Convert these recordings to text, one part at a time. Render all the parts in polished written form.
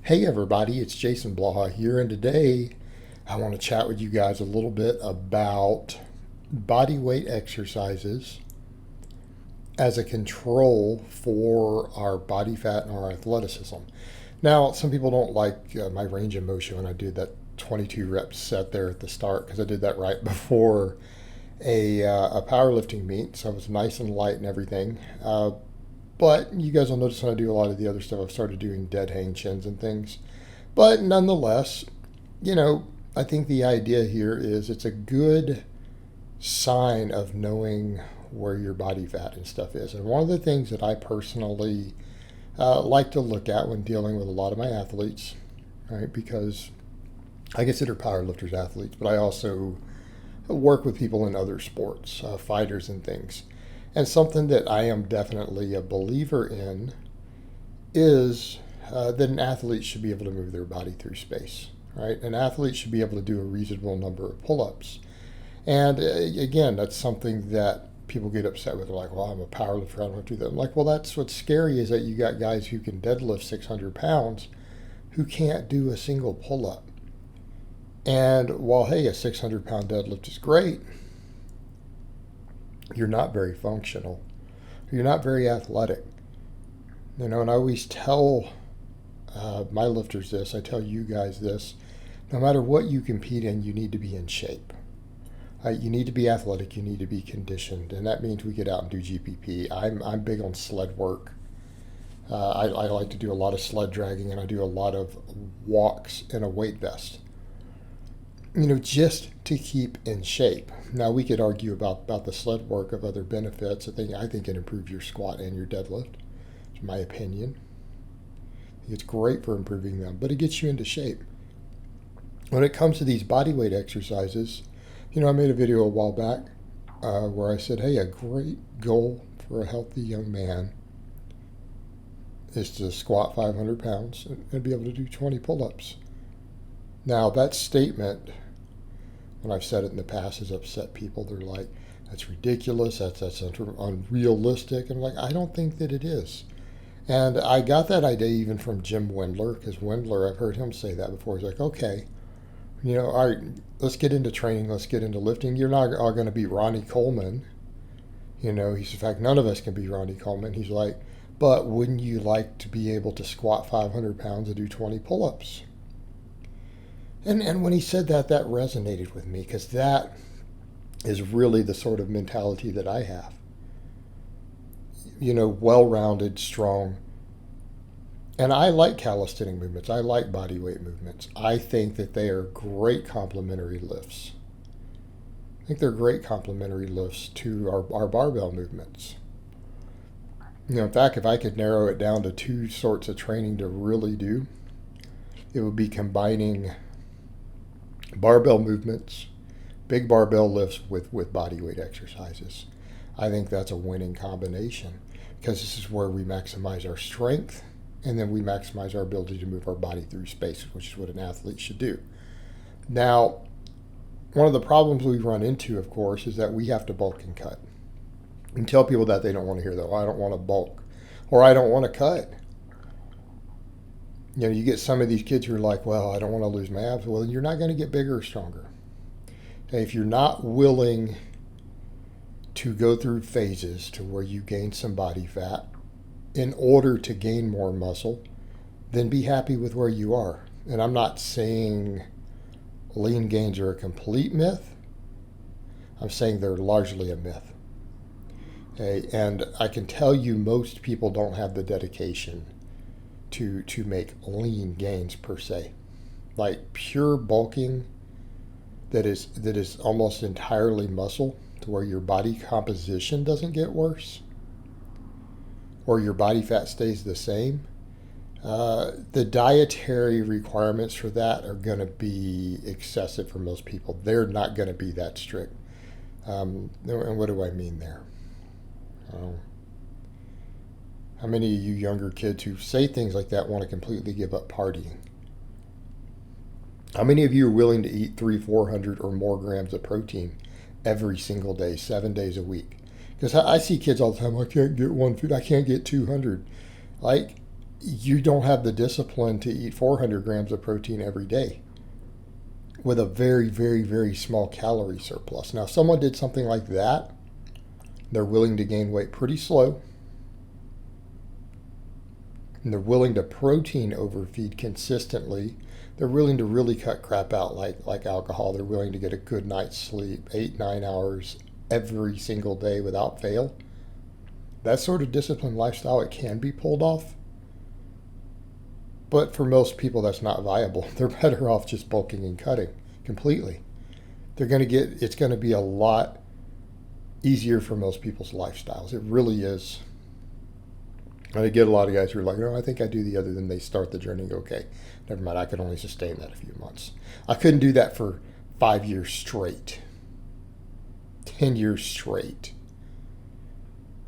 Hey everybody, it's Jason Blaha here, and today I want to chat with you guys a little bit about body weight exercises as a control for our body fat and our athleticism. Now, some people don't like my range of motion when I do that 22 rep set there at the start because I did that right before a powerlifting meet, so I was nice and light and everything. But you guys will notice when I do a lot of the other stuff, I've started doing dead hang chins and things. But nonetheless, I think the idea here is it's a good sign of knowing where your body fat and stuff is. And one of the things that I personally like to look at when dealing with a lot of my athletes, right, because I consider powerlifters athletes, but I also work with people in other sports, fighters and things. And something that I am definitely a believer in is that an athlete should be able to move their body through space, right? An athlete should be able to do a reasonable number of pull-ups. And again, that's something that people get upset with. They're like, well, I'm a powerlifter, I don't have to do that. I'm like, well, that's what's scary is that you got guys who can deadlift 600 pounds who can't do a single pull-up. And while, hey, a 600-pound deadlift is great, you're not very functional. You're not very athletic. And I always tell my lifters this, I tell you guys this, no matter what you compete in, you need to be in shape. You need to be athletic, you need to be conditioned, and that means we get out and do GPP. I'm big on sled work. I like to do a lot of sled dragging, and I do a lot of walks in a weight vest. Just to keep in shape. Now, we could argue about the sled work of other benefits. I think it improves your squat and your deadlift, in my opinion. It's great for improving them, but it gets you into shape. When it comes to these body weight exercises, I made a video a while back where I said, hey, a great goal for a healthy young man is to squat 500 pounds and be able to do 20 pull-ups. Now, that statement, when I've said it in the past, has upset people. They're like, that's ridiculous, that's unrealistic. And I'm like, I don't think that it is. And I got that idea even from Jim Wendler, because Wendler, I've heard him say that before. He's like, okay, all right, let's get into training, let's get into lifting. You're not all going to be Ronnie Coleman. He's in fact, none of us can be Ronnie Coleman. He's like, but wouldn't you like to be able to squat 500 pounds and do 20 pull-ups? And when he said that, that resonated with me, because that is really the sort of mentality that I have. Well-rounded, strong. And I like calisthenic movements. I like body weight movements. I think that they are great complementary lifts. I think they're great complementary lifts to our barbell movements. In fact, if I could narrow it down to two sorts of training to really do, it would be combining barbell movements, big barbell lifts with body weight exercises. I think that's a winning combination because this is where we maximize our strength and then we maximize our ability to move our body through space, which is what an athlete should do. Now, one of the problems we run into, of course, is that we have to bulk and cut. And tell people that they don't want to hear that. I don't want to bulk or I don't want to cut. You get some of these kids who are like, well, I don't want to lose my abs. Well, you're not going to get bigger or stronger. Okay, if you're not willing to go through phases to where you gain some body fat in order to gain more muscle, then be happy with where you are. And I'm not saying lean gains are a complete myth. I'm saying they're largely a myth. Okay, and I can tell you most people don't have the dedication to make lean gains per se. Like pure bulking that is almost entirely muscle to where your body composition doesn't get worse or your body fat stays the same. The dietary requirements for that are going to be excessive for most people. They're not going to be that strict. And what do I mean there? How many of you younger kids who say things like that want to completely give up partying? How many of you are willing to eat 300-400 or more grams of protein every single day, 7 days a week? Because I see kids all the time, I can't get 150, I can't get 200. Like, you don't have the discipline to eat 400 grams of protein every day with a very, very, very small calorie surplus. Now, if someone did something like that, they're willing to gain weight pretty slow, and they're willing to protein overfeed consistently. They're willing to really cut crap out like alcohol. They're willing to get a good night's sleep, 8-9 hours every single day without fail. That sort of disciplined lifestyle, it can be pulled off. But for most people, that's not viable. They're better off just bulking and cutting completely. It's going to be a lot easier for most people's lifestyles. It really is. And I get a lot of guys who are like, no, I think I do the other. Then they start the journey and go, okay, never mind. I could only sustain that a few months. I couldn't do that for 5 years straight, 10 years straight.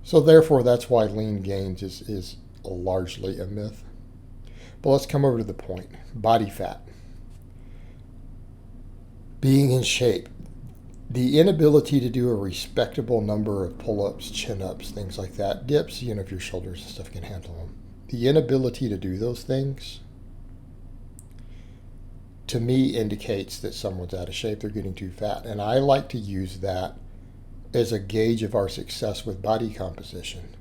So therefore, that's why lean gains is largely a myth. But let's come over to the point. Body fat. Being in shape. The inability to do a respectable number of pull-ups, chin-ups, things like that, dips, if your shoulders and stuff can handle them. The inability to do those things, to me, indicates that someone's out of shape, they're getting too fat. And I like to use that as a gauge of our success with body composition.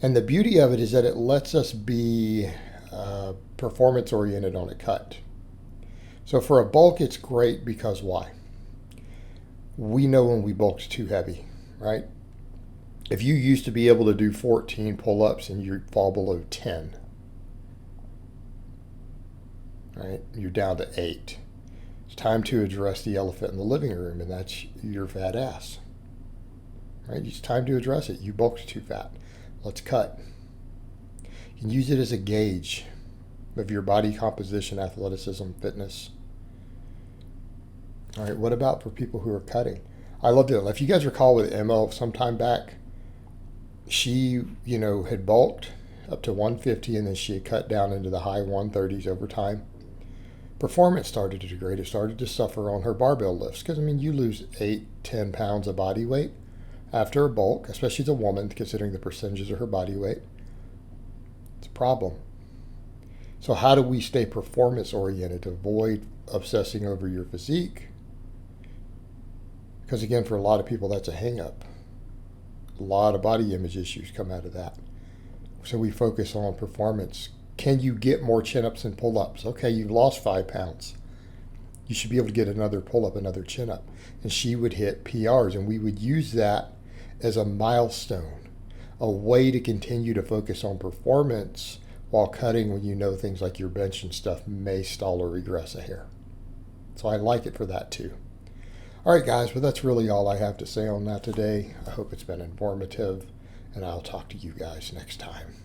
And the beauty of it is that it lets us be performance oriented on a cut. So for a bulk, it's great because why? We know when we bulk's too heavy, right? If you used to be able to do 14 pull-ups and you fall below 10, right? You're down to 8. It's time to address the elephant in the living room, and that's your fat ass, right? It's time to address it. You bulked too fat. Let's cut. You can use it as a gauge of your body composition, athleticism, fitness. All right, what about for people who are cutting? I love it. If you guys recall with Emma some time back, she, had bulked up to 150 and then she had cut down into the high 130s over time. Performance started to degrade. It started to suffer on her barbell lifts because, you lose 8-10 pounds of body weight after a bulk, especially as a woman, considering the percentages of her body weight. It's a problem. So how do we stay performance oriented to avoid obsessing over your physique? Because again, for a lot of people, that's a hang-up. A lot of body image issues come out of that. So we focus on performance. Can you get more chin-ups and pull-ups? Okay, you've lost 5 pounds. You should be able to get another pull-up, another chin-up. And she would hit PRs, and we would use that as a milestone, a way to continue to focus on performance while cutting when things like your bench and stuff may stall or regress a hair. So I like it for that too. All right, guys, well, that's really all I have to say on that today. I hope it's been informative, and I'll talk to you guys next time.